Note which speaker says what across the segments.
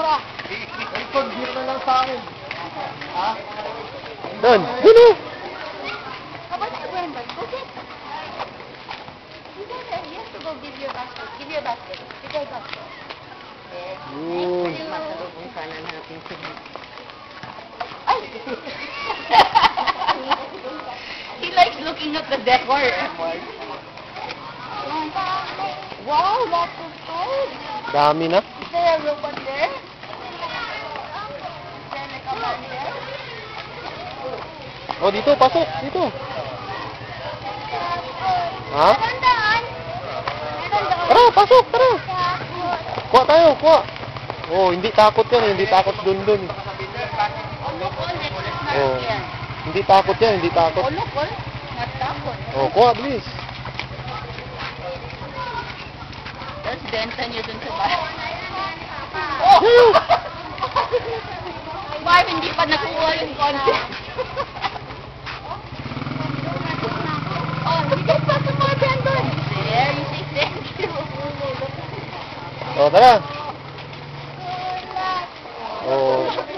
Speaker 1: I-convert na lang sa akin. Ha?
Speaker 2: Doon. Doon.
Speaker 3: Kapag na Brandon, kasi you have to go give your basket. Give your basket. Give your basket. Yes.
Speaker 2: Yun.
Speaker 3: Masalubong sana natin sila. Ay! He likes looking at the decor. Wow, that's so cool.
Speaker 2: Dami na.
Speaker 3: Is there a robot there? Is there like a man there?
Speaker 2: Oh, dito. Pasok. Dito. Ha?
Speaker 3: Meron doon. Meron doon.
Speaker 2: Tara, pasok. Tara.
Speaker 3: Takot.
Speaker 2: Kuha tayo. Kuha. Oh, hindi takot yan. Hindi takot dun.
Speaker 3: Oh, look, all this is not
Speaker 2: Oh.
Speaker 3: here.
Speaker 2: Hindi takot yan. Hindi takot.
Speaker 3: Oh, look, all. Not takot.
Speaker 2: Oh, kuha. Bilis.
Speaker 3: Tapos benta niyo dun sa bahay.
Speaker 2: Ayun.
Speaker 3: Why hindi pa nakuha yung content? Oh, you guys got some more Brandon. There, you say thank you.
Speaker 2: Oh, tara. Oh.
Speaker 3: Thank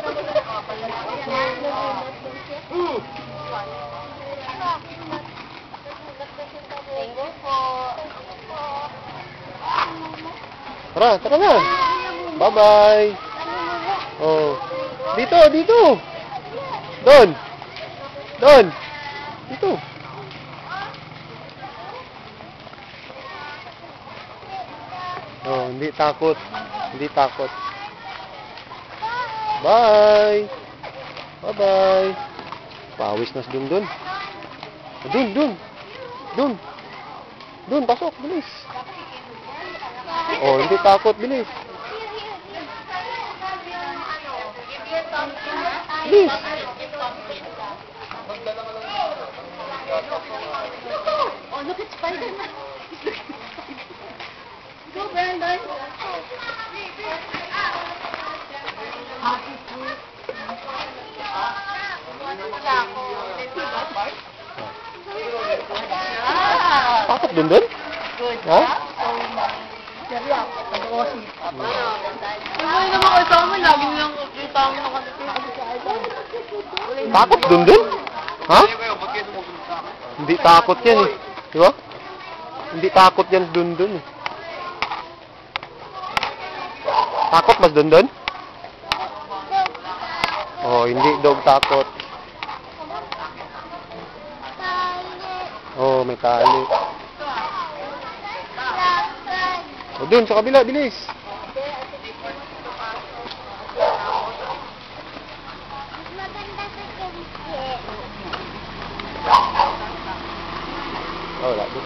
Speaker 3: you po.
Speaker 2: Tara, tara na. Bye-bye. Oh. Dito, dito. Doon. Doon. Dito. Oh, hindi takot. Hindi takot. Bye. Bye-bye. Pawis na si Dun. Dun. Dun. Dun, pasok. Bilis. Oh, hindi takot. Bilis. Bilis.
Speaker 3: Oh, look at Spider-Man. Go, Brandon.
Speaker 2: Takot Dun?
Speaker 3: Good
Speaker 2: Ha?
Speaker 3: job. Sabi ako, pag-osi. Hindi naman kasama, lagi nilang kita mo
Speaker 2: Takot Dun? Ha? Hindi takot yan eh. Di ba? Hindi takot yan Dun eh. Takot mas Dun? Oh, hindi dog takot. Oh, may tali. Oh, dun sa kabila, bilis. Oh, wala dun.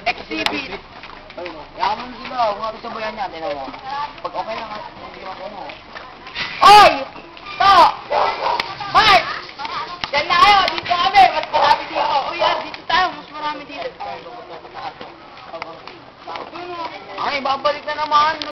Speaker 1: Exhibit. Yaman sila. Kung nga sa bayan niya, tinan mo. Pag okay lang, hindi ako ano.
Speaker 3: Oy!